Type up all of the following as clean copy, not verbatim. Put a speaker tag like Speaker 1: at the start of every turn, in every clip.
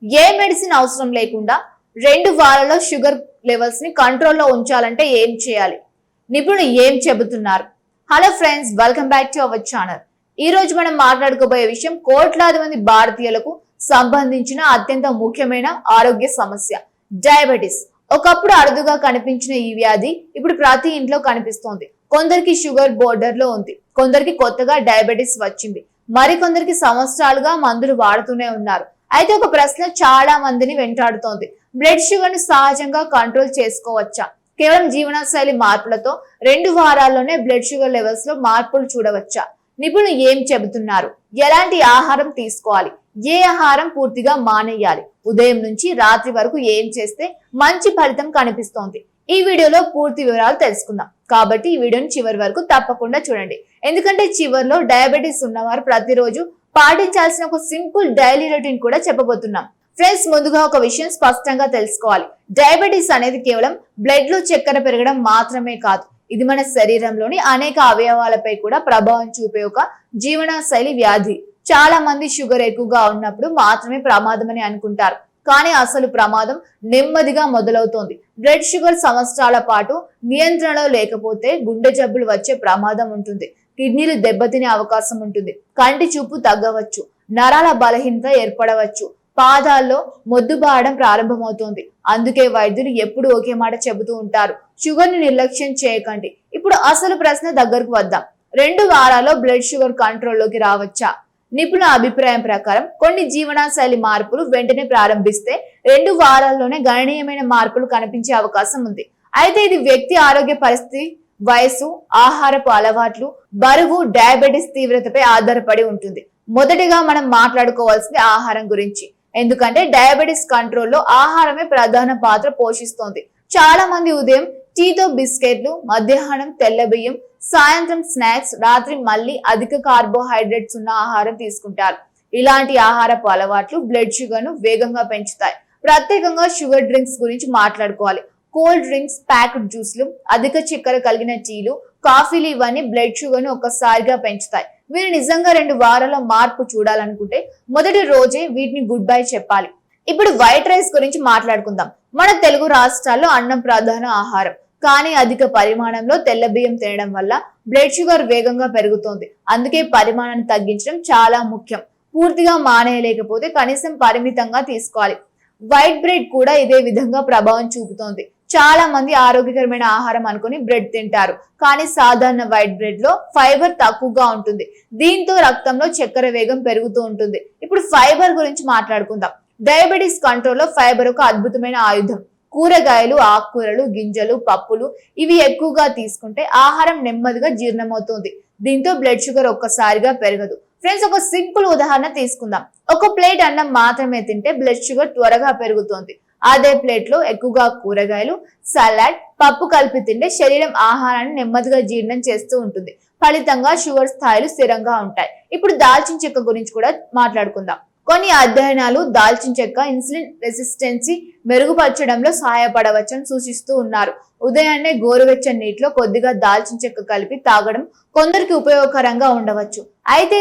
Speaker 1: ఏ medicine అవసరం లేకుండా 2 వారాల్లో షుగర్ లెవెల్స్ ని కంట్రోల్లో ఉంచాలంటే ఏం చేయాలి? నిపుణులు ఏం చెబుతున్నారు? Hello friends, welcome back to our channel. ఈ రోజు మనం మాట్లాడుకోబోయే విషయం కోట్లాది మంది భారతీయులకు సంబంధించిన అత్యంత ముఖ్యమైన ఆరోగ్య సమస్య, డయాబెటిస్. ఒకప్పుడు అరుదుగా కనిపించిన ఈ వ్యాధి ఇప్పుడు ప్రతి ఇంట్లో కనిపిస్తోంది. కొందరికి షుగర్ బోర్డర్ లో ఉంది, కొందరికి కొత్తగా డయాబెటిస్ వచ్చింది, మరికొందరికి సంవత్సరాలుగా మందులు వాడుతూనే ఉన్నారు. అయితే ఒక ప్రశ్న చాలా మందిని వెంటాడుతోంది: బ్లడ్ షుగర్ ను సహజంగా కంట్రోల్ చేసుకోవచ్చా? కేవలం జీవనశైలి మార్పులతో 2 వారాల్లోనే బ్లడ్ షుగర్ లెవెల్స్ లో మార్పులు చూడవచ్చా? నిపుణులు ఏం చెబుతున్నారు? ఎలాంటి ఆహారం తీసుకోవాలి? ఏ ఆహారం పూర్తిగా మానేయాలి? ఉదయం నుంచి రాత్రి వరకు ఏం చేస్తే మంచి ఫలితం కనిపిస్తోంది? ఈ వీడియోలో పూర్తి వివరాలు తెలుసుకుందాం. కాబట్టి ఈ వీడియోని చివరి వరకు తప్పకుండా చూడండి. ఎందుకంటే చివరిలో డయాబెటిస్ ఉన్నవారు ప్రతిరోజు పాటించాల్సిన ఒక సింపుల్ డైలీ రొటీన్ కూడా చెప్పబోతున్నాం. ఫ్రెండ్స్, ముందుగా ఒక విషయం స్పష్టంగా తెలుసుకోవాలి. డయాబెటిస్ అనేది కేవలం బ్లడ్ లో చక్కెర పెరగడం మాత్రమే కాదు. ఇది మన శరీరంలోని అనేక అవయవాలపై కూడా ప్రభావం చూపే ఒక జీవనశైలి వ్యాధి. చాలా మంది షుగర్ ఎక్కువగా ఉన్నప్పుడు మాత్రమే ప్రమాదమని అనుకుంటారు, కానీ అసలు ప్రమాదం నెమ్మదిగా మొదలవుతోంది. బ్లడ్ షుగర్ సంవత్సరాల పాటు నియంత్రణలో లేకపోతే గుండె జబ్బులు వచ్చే ప్రమాదం ఉంటుంది, కిడ్నీలు దెబ్బతినే అవకాశం ఉంటుంది, కంటి చూపు తగ్గవచ్చు, నరాల బలహీనత ఏర్పడవచ్చు, పాదాల్లో మొద్దుబారడం ప్రారంభమవుతోంది. అందుకే వైద్యులు ఎప్పుడు ఒకే మాట చెబుతూ ఉంటారు: షుగర్ ని నిర్లక్ష్యం చేయకండి. ఇప్పుడు అసలు ప్రశ్న దగ్గరకు వద్దాం. 2 వారాల్లో బ్లడ్ షుగర్ కంట్రోల్లోకి రావచ్చా? నిపుణుల అభిప్రాయం ప్రకారం కొన్ని జీవనశైలి మార్పులు వెంటనే ప్రారంభిస్తే 2 వారాల్లోనే గణనీయమైన మార్పులు కనిపించే అవకాశం ఉంది. అయితే ఇది వ్యక్తి ఆరోగ్య పరిస్థితి, వయసు, ఆహారపు అలవాట్లు, బరువు, డయాబెటిస్ తీవ్రతపై ఆధారపడి ఉంటుంది. మొదటిగా మనం మాట్లాడుకోవాల్సింది ఆహారం గురించి. ఎందుకంటే డయాబెటిస్ కంట్రోల్లో ఆహారమే ప్రధాన పాత్ర పోషిస్తోంది. చాలా మంది ఉదయం టీతో బిస్కెట్లు, మధ్యాహ్నం తెల్ల బియ్యం, సాయంత్రం స్నాక్స్, రాత్రి మళ్ళీ అధిక కార్బోహైడ్రేట్స్ ఉన్న ఆహారం తీసుకుంటారు. ఇలాంటి ఆహారపు అలవాట్లు బ్లడ్ షుగర్ ను వేగంగా పెంచుతాయి. ప్రత్యేకంగా షుగర్ డ్రింక్స్ గురించి మాట్లాడుకోవాలి. కోల్డ్ డ్రింక్స్, ప్యాక్డ్ జ్యూస్లు, అధిక చక్కెర కలిగిన టీలు, కాఫీలు ఇవన్నీ బ్లడ్ షుగర్ ను ఒక్కసారిగా పెంచుతాయి. మీరు నిజంగా 2 వారాల మార్పు చూడాలనుకుంటే మొదటి రోజే వీటిని గుడ్ బై చెప్పాలి. ఇప్పుడు వైట్ రైస్ గురించి మాట్లాడుకుందాం. మన తెలుగు రాష్ట్రాల్లో అన్నం ప్రధాన ఆహారం, కానీ అధిక పరిమాణంలో తెల్ల బియ్యం తినడం వల్ల బ్లడ్ షుగర్ వేగంగా పెరుగుతోంది. అందుకే పరిమాణాన్ని తగ్గించడం చాలా ముఖ్యం. పూర్తిగా మానేయలేకపోతే కనీసం పరిమితంగా తీసుకోవాలి. వైట్ బ్రెడ్ కూడా ఇదే విధంగా ప్రభావం చూపుతోంది. చాలా మంది ఆరోగ్యకరమైన ఆహారం అనుకుని బ్రెడ్ తింటారు, కానీ సాధారణ వైట్ బ్రెడ్ లో ఫైబర్ తక్కువగా ఉంటుంది. దీంతో రక్తంలో చక్కెర వేగం పెరుగుతూ ఉంటుంది. ఇప్పుడు ఫైబర్ గురించి మాట్లాడుకుందాం. డయాబెటిస్ కంట్రోల్లో ఫైబర్ ఒక అద్భుతమైన ఆయుధం. కూరగాయలు, ఆకుకూరలు, గింజలు, పప్పులు ఇవి ఎక్కువగా తీసుకుంటే ఆహారం నెమ్మదిగా జీర్ణమవుతుంది. దీంతో బ్లడ్ షుగర్ ఒక్కసారిగా పెరగదు. ఫ్రెండ్స్, ఒక సింపుల్ ఉదాహరణ తీసుకుందాం. ఒక ప్లేట్ అన్నం మాత్రమే తింటే బ్లడ్ షుగర్ త్వరగా పెరుగుతోంది. అదే ప్లేట్ లో ఎక్కువగా కూరగాయలు, సలాడ్, పప్పు కలిపి తింటే శరీరం ఆహారాన్ని నెమ్మదిగా జీర్ణం చేస్తూ ఉంటుంది. ఫలితంగా షుగర్ స్థాయిలు స్థిరంగా ఉంటాయి. ఇప్పుడు దాల్చిన చెక్క గురించి కూడా మాట్లాడుకుందాం. కొన్ని అధ్యయనాలు దాల్చిన చెక్క ఇన్సులిన్ రెసిస్టెన్సీ మెరుగుపరచడంలో సహాయపడవచ్చని సూచిస్తూ ఉన్నారు. ఉదయాన్నే గోరువెచ్చని నీటిలో కొద్దిగా దాల్చిన చెక్క కలిపి తాగడం కొందరికి ఉపయోగకరంగా ఉండవచ్చు. అయితే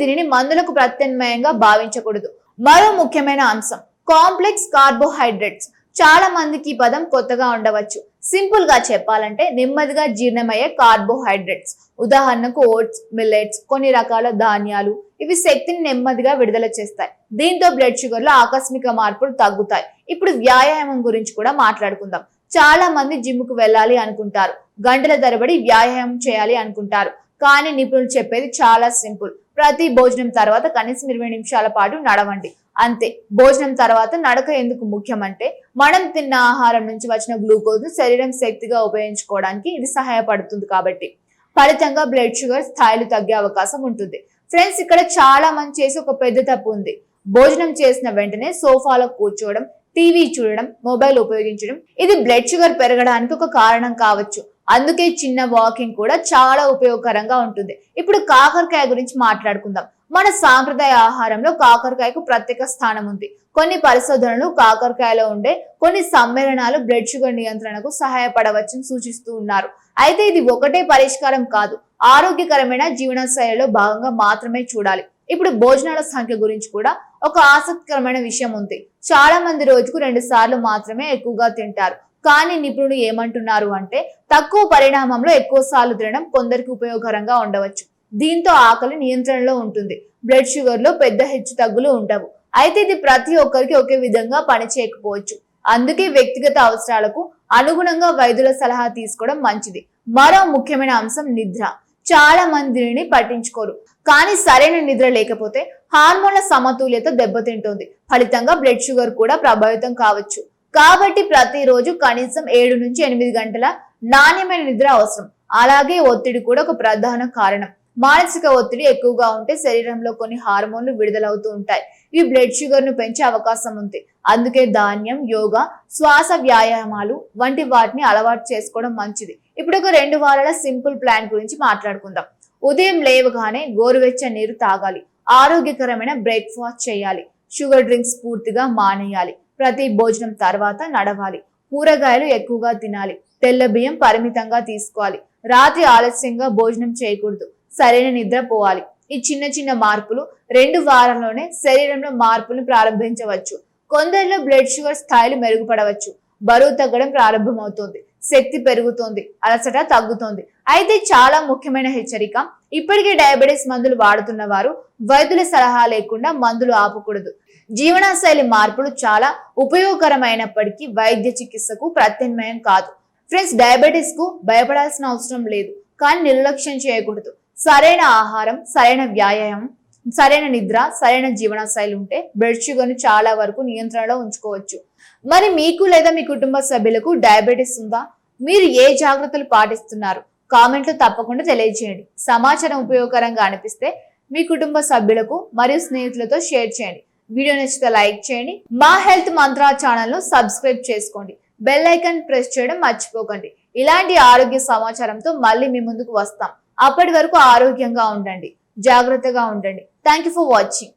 Speaker 1: దీనిని మందులకు ప్రత్యామ్నాయంగా భావించకూడదు. మరో ముఖ్యమైన అంశం కాంప్లెక్స్ కార్బోహైడ్రేట్స్. చాలా మందికి ఈ పదం కొత్తగా ఉండవచ్చు. సింపుల్ గా చెప్పాలంటే నెమ్మదిగా జీర్ణమయ్యే కార్బోహైడ్రేట్స్. ఉదాహరణకు ఓట్స్, మిల్లెట్స్, కొన్ని రకాల ధాన్యాలు. ఇవి శక్తిని నెమ్మదిగా విడుదల చేస్తాయి. దీంతో బ్లడ్ షుగర్ లో ఆకస్మిక మార్పులు తగ్గుతాయి. ఇప్పుడు వ్యాయామం గురించి కూడా మాట్లాడుకుందాం. చాలా మంది జిమ్ కు వెళ్ళాలి అనుకుంటారు, గంటల తరబడి వ్యాయామం చేయాలి అనుకుంటారు. కానీ నిపుణులు చెప్పేది చాలా సింపుల్. ప్రతి భోజనం తర్వాత కనీసం 20 నిమిషాల పాటు నడవండి, అంతే. భోజనం తర్వాత నడక ఎందుకు ముఖ్యమంటే మనం తిన్న ఆహారం నుంచి వచ్చిన గ్లూకోజ్ ను శరీరం శక్తిగా ఉపయోగించుకోవడానికి ఇది సహాయపడుతుంది. కాబట్టి ఫలితంగా బ్లడ్ షుగర్ స్థాయిలు తగ్గే అవకాశం ఉంటుంది. ఫ్రెండ్స్, ఇక్కడ చాలా మంది చేసి ఒక పెద్ద తప్పు ఉంది. భోజనం చేసిన వెంటనే సోఫాలో కూర్చోవడం, టీవీ చూడడం, మొబైల్ ఉపయోగించడం. ఇది బ్లడ్ షుగర్ పెరగడానికి ఒక కారణం కావచ్చు. అందుకే చిన్న వాకింగ్ కూడా చాలా ఉపయోగకరంగా ఉంటుంది. ఇప్పుడు కాకరకాయ గురించి మాట్లాడుకుందాం. మన సాంప్రదాయ ఆహారంలో కాకరకాయకు ప్రత్యేక స్థానం ఉంది. కొన్ని పరిశోధనలు కాకరకాయలో ఉండే కొన్ని సమ్మేళనాలు బ్లడ్ షుగర్ నియంత్రణకు సహాయపడవచ్చని సూచిస్తూ ఉన్నారు. అయితే ఇది ఒకటే పరిష్కారం కాదు, ఆరోగ్యకరమైన జీవనశైలిలో భాగంగా మాత్రమే చూడాలి. ఇప్పుడు భోజనాల సంఖ్య గురించి కూడా ఒక ఆసక్తికరమైన విషయం ఉంది. చాలా మంది రోజుకు 2 సార్లు మాత్రమే ఎక్కువగా తింటారు. కానీ నిపుణులు ఏమంటున్నారు అంటే తక్కువ పరిణామంలో ఎక్కువ సార్లు తినడం కొందరికి ఉపయోగకరంగా ఉండవచ్చు. దీంతో ఆకలి నియంత్రణలో ఉంటుంది. బ్లడ్ షుగర్ లో పెద్ద హెచ్చు తగ్గులు ఉండవు. అయితే ఇది ప్రతి ఒక్కరికి ఒకే విధంగా పనిచేయకపోవచ్చు. అందుకే వ్యక్తిగత అవసరాలకు అనుగుణంగా వైద్యుల సలహా తీసుకోవడం మంచిది. మరో ముఖ్యమైన అంశం నిద్ర. చాలా మంది దీనిని పట్టించుకోరు. కానీ సరైన నిద్ర లేకపోతే హార్మోన్ల సమతుల్యత దెబ్బతింటుంది. ఫలితంగా బ్లడ్ షుగర్ కూడా ప్రభావితం కావచ్చు. కాబట్టి ప్రతిరోజు కనీసం 7 నుంచి 8 గంటల నాణ్యమైన నిద్ర అవసరం. అలాగే ఒత్తిడి కూడా ఒక ప్రధాన కారణం. మానసిక ఒత్తిడి ఎక్కువగా ఉంటే శరీరంలో కొన్ని హార్మోన్లు విడుదలవుతూ ఉంటాయి. ఇవి బ్లడ్ షుగర్ ను పెంచే అవకాశం ఉంది. అందుకే ధాన్యం, యోగా, శ్వాస వ్యాయామాలు వంటి వాటిని అలవాటు చేసుకోవడం మంచిది. ఇప్పుడు ఒక 2 వారాల సింపుల్ ప్లాన్ గురించి మాట్లాడుకుందాం. ఉదయం లేవగానే గోరువెచ్చని నీరు తాగాలి. ఆరోగ్యకరమైన బ్రేక్ఫాస్ట్ చేయాలి. షుగర్ డ్రింక్స్ పూర్తిగా మానేయాలి. ప్రతి భోజనం తర్వాత నడవాలి. కూరగాయలు ఎక్కువగా తినాలి. తెల్ల బియ్యం పరిమితంగా తీసుకోవాలి. రాత్రి ఆలస్యంగా భోజనం చేయకూడదు. సరైన నిద్ర పోవాలి. ఈ చిన్న చిన్న మార్పులు 2 వారాల్లోనే శరీరంలో మార్పులు ప్రారంభించవచ్చు. కొందరిలో బ్లడ్ షుగర్ స్థాయిలు మెరుగుపడవచ్చు. బరువు తగ్గడం ప్రారంభమవుతుంది. శక్తి పెరుగుతుంది. అలసట తగ్గుతుంది. అయితే చాలా ముఖ్యమైన హెచ్చరిక, ఇప్పటికే డయాబెటీస్ మందులు వాడుతున్న వారు వైద్యుల సలహా లేకుండా మందులు ఆపకూడదు. జీవనశైలి మార్పులు చాలా ఉపయోగకరమైనప్పటికీ వైద్య చికిత్సకు ప్రత్యామ్నాయం కాదు. ఫ్రెండ్స్, డయాబెటీస్ కు భయపడాల్సిన అవసరం లేదు. కానీ నిర్లక్ష్యం చేయకూడదు. సరైన ఆహారం, సరైన వ్యాయామం, సరైన నిద్ర, సరైన జీవనశైలి ఉంటే బ్లడ్ షుగర్ ను చాలా వరకు నియంత్రణలో ఉంచుకోవచ్చు. మరి మీకు లేదా మీ కుటుంబ సభ్యులకు డయాబెటీస్ ఉందా? మీరు ఏ జాగ్రత్తలు పాటిస్తున్నారు? కామెంట్లో తప్పకుండా తెలియజేయండి. సమాచారం ఉపయోగకరంగా అనిపిస్తే మీ కుటుంబ సభ్యులకు మరియు స్నేహితులతో షేర్ చేయండి. వీడియో నచ్చితే లైక్ చేయండి. మా హెల్త్ మంత్ర ఛానల్ ను సబ్స్క్రైబ్ చేసుకోండి. బెల్ ఐకాన్ ప్రెస్ చేయడం మర్చిపోకండి. ఇలాంటి ఆరోగ్య సమాచారంతో మళ్ళీ మీ ముందుకు వస్తాం. అప్పటి వరకు ఆరోగ్యంగా ఉండండి, జాగ్రత్తగా ఉండండి. Thank you for watching.